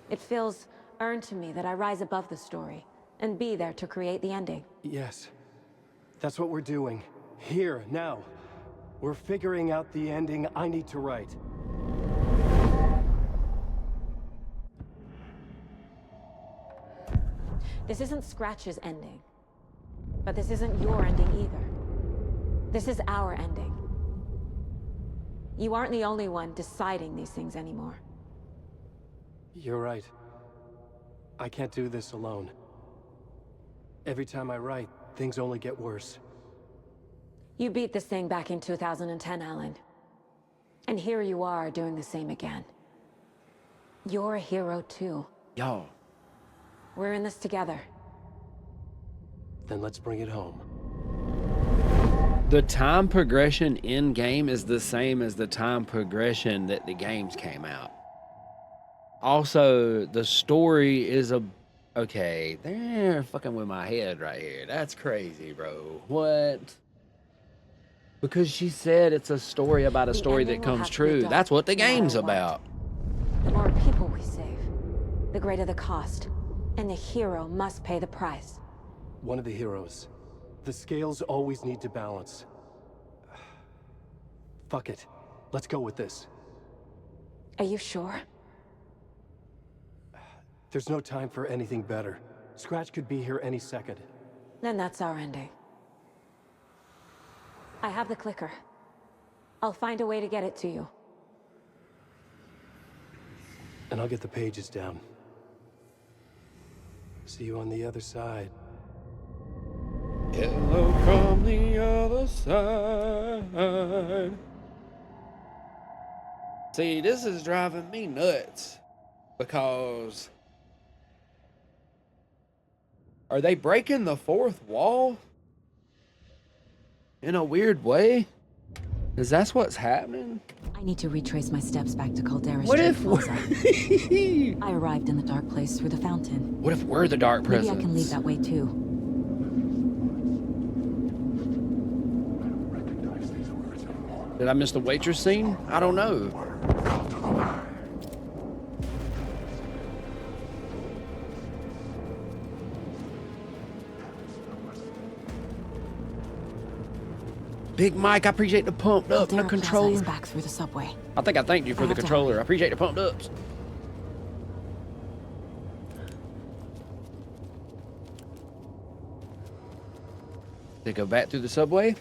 It feels earned to me that I rise above the story and be there to create the ending. Yes. That's what we're doing. Here, now. We're figuring out the ending I need to write. This isn't Scratch's ending. But this isn't your ending either. This is our ending. You aren't the only one deciding these things anymore. You're right. I can't do this alone. Every time I write, things only get worse. You beat this thing back in 2010, Alan. And here you are doing the same again. You're a hero too. Yo. We're in this together. Then let's bring it home. The time progression in game is the same as the time progression that the games came out. Also, the story is okay, they're fucking with my head right here. That's crazy, bro. What? Because she said it's a story about a story that comes true. That's what the game's about. The more people we save, the greater the cost. And the hero must pay the price. One of the heroes. The scales always need to balance. Fuck it. Let's go with this. Are you sure? There's no time for anything better. Scratch could be here any second. Then that's our ending. I have the clicker. I'll find a way to get it to you. And I'll get the pages down. See you on the other side. Hello from the other side. See, this is driving me nuts. Because... are they breaking the fourth wall? In a weird way? Because that's what's happening? I need to retrace my steps back to Caldera What Street if... I arrived in the dark place through the fountain. What if we're the dark presence? Maybe I can lead that way too. Did I miss the waitress scene? I don't know. Big Mike, I appreciate the pumped up and the controller. Back through the subway. I think I thanked you for the controller. I appreciate the pumped ups. They go back through the subway.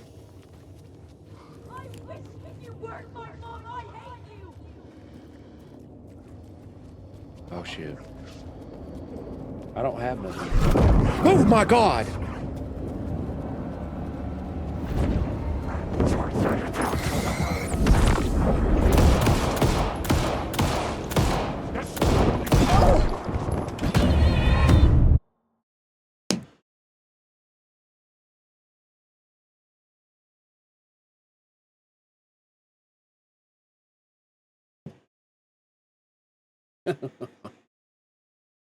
I wish you weren't my mom. I hate you. Oh shit. I don't have nothing. Oh my god!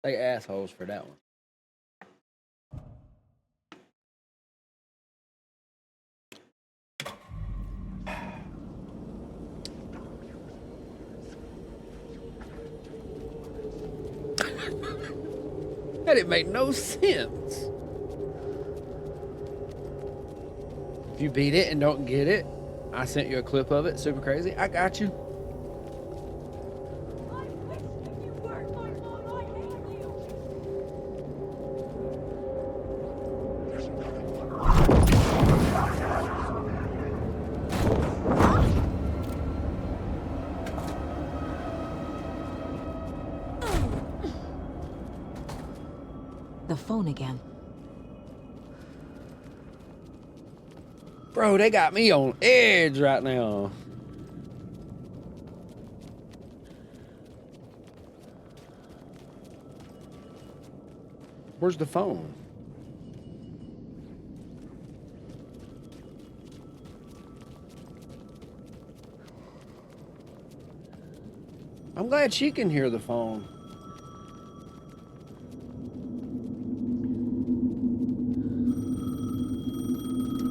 They assholes for that one. That didn't make no sense. If you beat it and don't get it, I sent you a clip of it. Super crazy. I got you. The phone again. Bro, they got me on edge right now. Where's the phone? I'm glad she can hear the phone.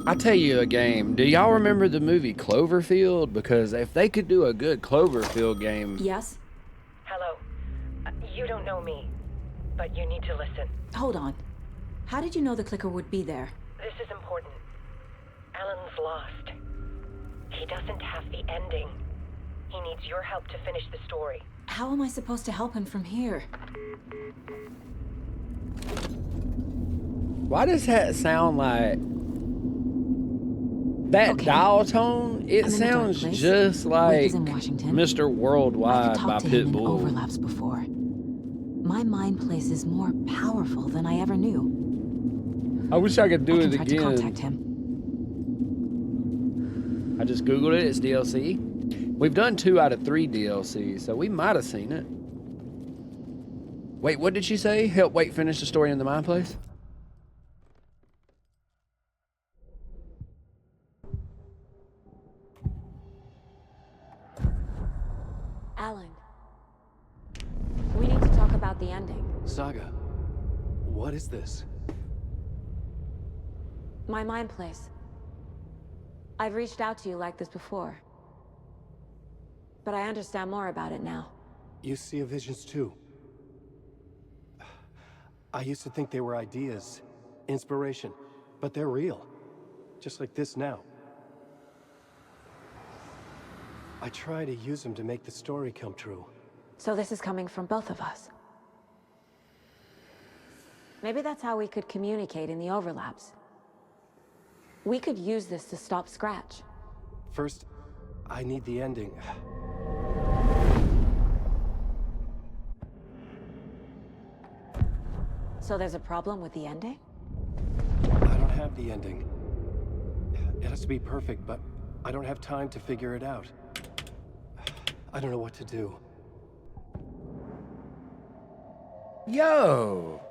I tell you a game. Do y'all remember the movie Cloverfield? Because if they could do a good Cloverfield game... Yes? Hello. You don't know me, but you need to listen. Hold on. How did you know the clicker would be there? This is important. Alan's lost. He doesn't have the ending. He needs your help to finish the story. How am I supposed to help him from here? Why does that sound like... That dial tone, it sounds just like Mr. Worldwide by Pitbull. Overlaps before. My mind place is more powerful than I ever knew. I wish I could do it try to contact again. him. I just Googled it, it's DLC. We've done 2 out of 3 DLCs, so we might have seen it. Wait, what did she say? Help Wait finish the story in the mind place? Alan, we need to talk about the ending. Saga, what is this? My mind place. I've reached out to you like this before. But I understand more about it now. You see visions too. I used to think they were ideas, inspiration, but they're real. Just like this now. I try to use them to make the story come true. So this is coming from both of us. Maybe that's how we could communicate in the overlaps. We could use this to stop Scratch. First, I need the ending. So there's a problem with the ending? I don't have the ending. It has to be perfect, but I don't have time to figure it out. I don't know what to do. Yo!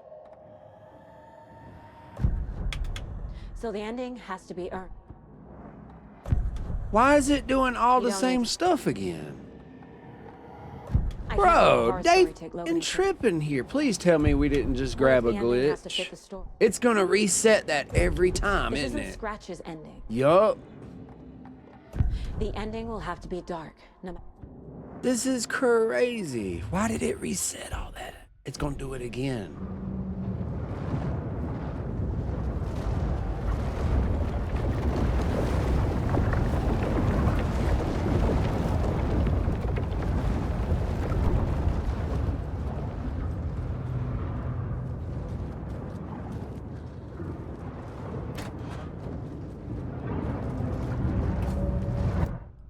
So the ending has to be earned. Why is it doing all the same stuff again? Bro, Dave and tripping here. Please tell me we didn't just grab a glitch. It's gonna reset that every time, isn't it? Scratch's ending. Yup. The ending will have to be dark. No. This is crazy. Why did it reset all that? It's gonna do it again.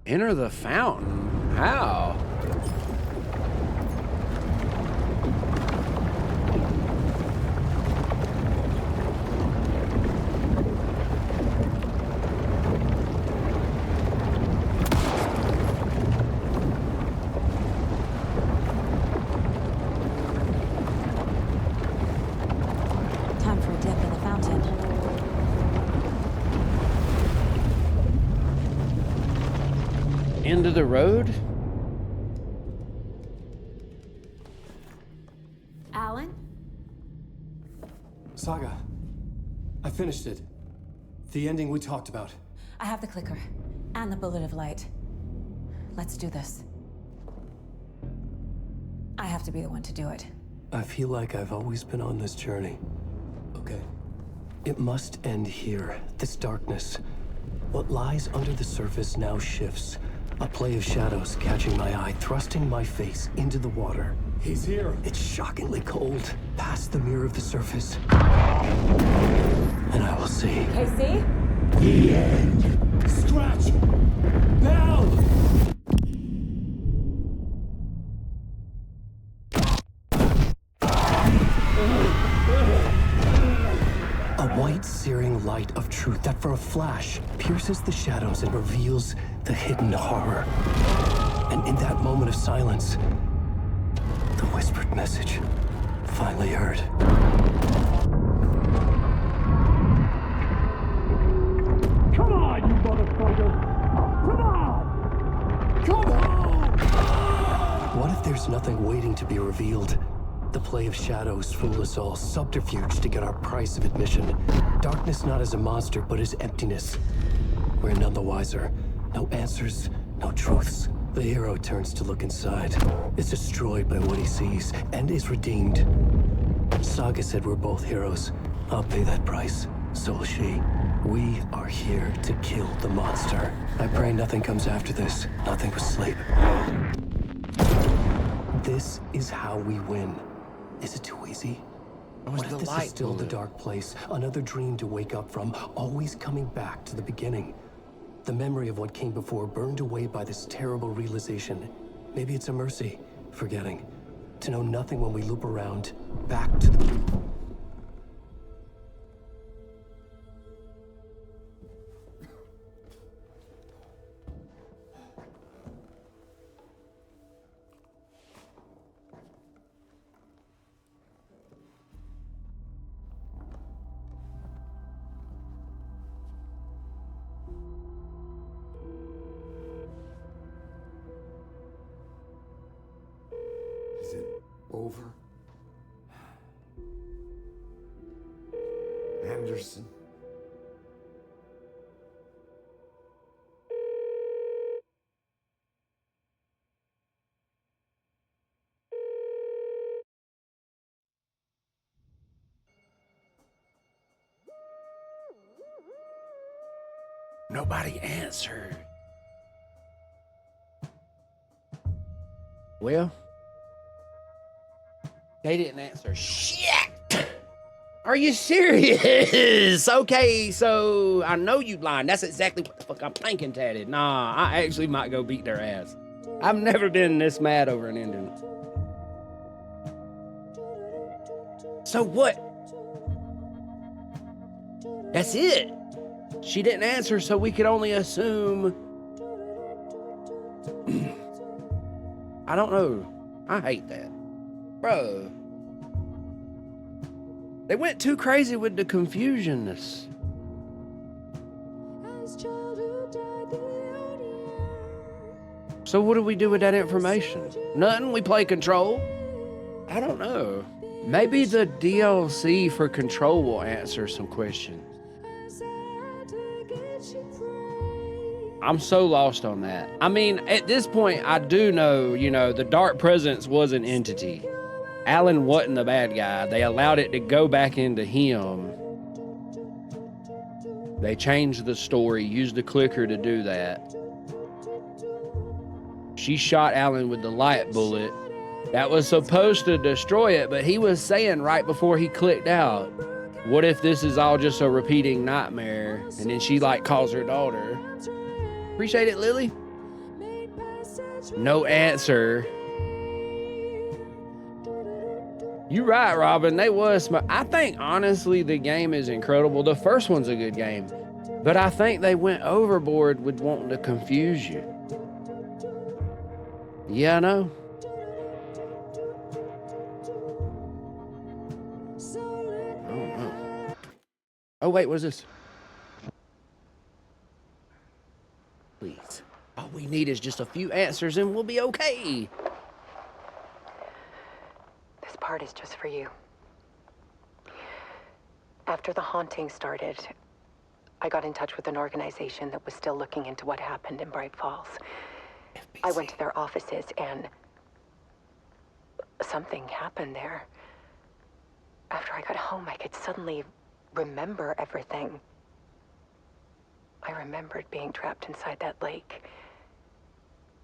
Enter the fountain? How? Time for a dip in the fountain. End of the road? Saga, I finished it. The ending we talked about. I have the clicker and the bullet of light. Let's do this. I have to be the one to do it. I feel like I've always been on this journey. Okay. It must end here, this darkness. What lies under the surface now shifts. A play of shadows catching my eye, thrusting my face into the water. He's here. It's shockingly cold, past the mirror of the surface. And I will see. Casey? The end. Scratch! Now! A white, searing light of truth that for a flash pierces the shadows and reveals the hidden horror. And in that moment of silence, the whispered message finally heard. Come on, you motherfucker! Come on! Come on! What if there's nothing waiting to be revealed? The play of shadows fool us all, subterfuge to get our price of admission. Darkness not as a monster, but as emptiness. We're none the wiser. No answers, no truths. The hero turns to look inside, is destroyed by what he sees, and is redeemed. Saga said we're both heroes. I'll pay that price. So will she. We are here to kill the monster. I pray nothing comes after this. Nothing but sleep. This is how we win. Is it too easy? What if this is still the dark place? Another dream to wake up from, always coming back to the beginning. The memory of what came before burned away by this terrible realization. Maybe it's a mercy, forgetting. To know nothing when we loop around, back to the... Is it over? Anderson? Nobody answered. Well, they didn't answer shit. Are you serious? Okay, so I know you lying. That's exactly what the fuck I'm thinking, Tatted. Nah, I actually might go beat their ass. I've never been this mad over an ending. So what? That's it. She didn't answer, so we could only assume. I don't know. I hate that. Bro. They went too crazy with the confusionness. So what do we do with that information? Nothing? We play Control? I don't know. Maybe the DLC for Control will answer some questions. I'm so lost on that. I mean, at this point, I do know, you know, the Dark Presence was an entity. Alan wasn't the bad guy. They allowed it to go back into him. They changed the story, used the clicker to do that. She shot Alan with the light bullet. That was supposed to destroy it, but he was saying right before he clicked out, what if this is all just a repeating nightmare? And then she like calls her daughter. Appreciate it, Lily. No answer. You right, Robin. They was smart. I think, honestly, the game is incredible. The first one's a good game. But I think they went overboard with wanting to confuse you. Yeah, I know. I don't know. Oh, wait, what is this? Please. All we need is just a few answers and we'll be okay. This part is just for you. After the haunting started, I got in touch with an organization that was still looking into what happened in Bright Falls. I went to their offices and something happened there. After I got home, I could suddenly remember everything. I remembered being trapped inside that lake.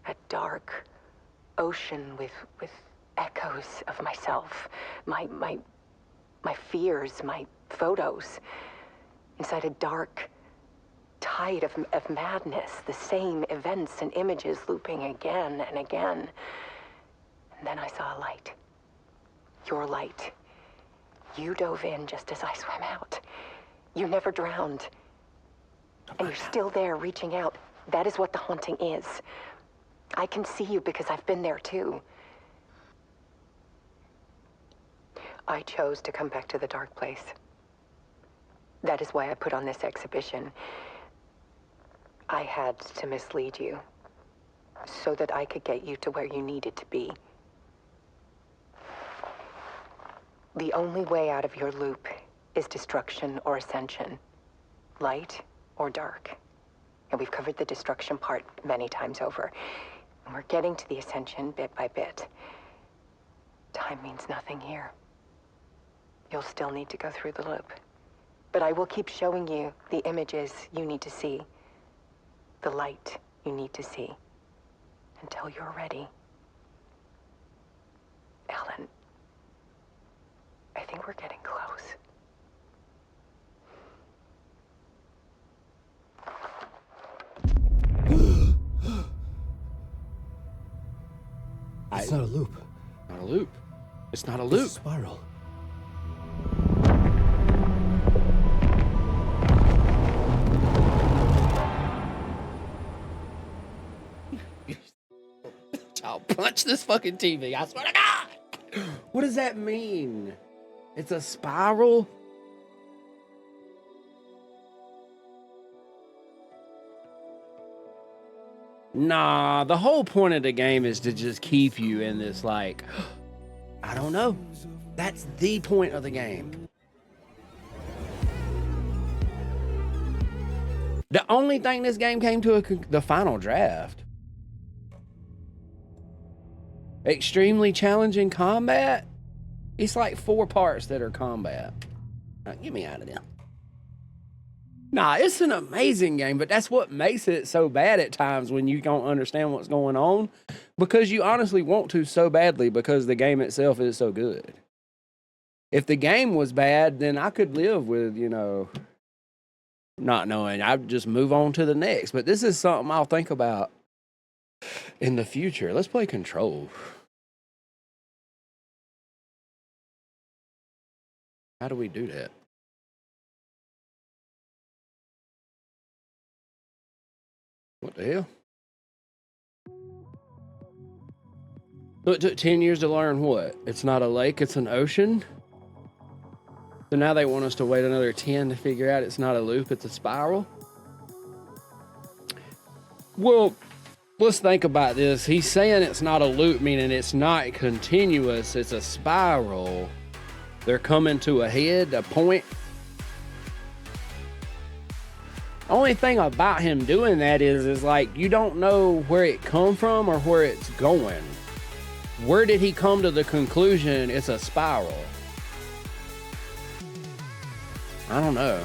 A dark ocean with echoes of myself. My fears, my photos. Inside a dark tide of madness. The same events and images looping again and again. And then I saw a light. Your light. You dove in just as I swam out. You never drowned. And you're still there reaching out. That is what the haunting is. I can see you because I've been there too. I chose to come back to the dark place. That is why I put on this exhibition. I had to mislead you so that I could get you to where you needed to be. The only way out of your loop is destruction or ascension. Light or dark. And we've covered the destruction part many times over. And we're getting to the ascension bit by bit. Time means nothing here. You'll still need to go through the loop. But I will keep showing you the images you need to see. The light you need to see. Until you're ready. Ellen, I think we're getting close. It's not a loop. Not a loop. It's not a It's loop. a spiral. I'll punch this fucking TV. I swear to God. What does that mean? It's a spiral? Nah, the whole point of the game is to just keep you in this, like, I don't know. That's the point of the game. The only thing this game came to the final draft. Extremely challenging combat? It's like 4 parts that are combat. Now, get me out of there. Nah, it's an amazing game, but that's what makes it so bad at times when you don't understand what's going on. Because you honestly want to so badly because the game itself is so good. If the game was bad, then I could live with, you know, not knowing. I'd just move on to the next. But this is something I'll think about in the future. Let's play Control. How do we do that? What the hell? So it took 10 years to learn what? It's not a lake, it's an ocean? So now they want us to wait another 10 to figure out it's not a loop, it's a spiral? Well, let's think about this. He's saying it's not a loop, meaning it's not continuous, it's a spiral. They're coming to a head, a point. Only thing about him doing that is like, you don't know where it come from or where it's going. Where did he come to the conclusion it's a spiral? I don't know.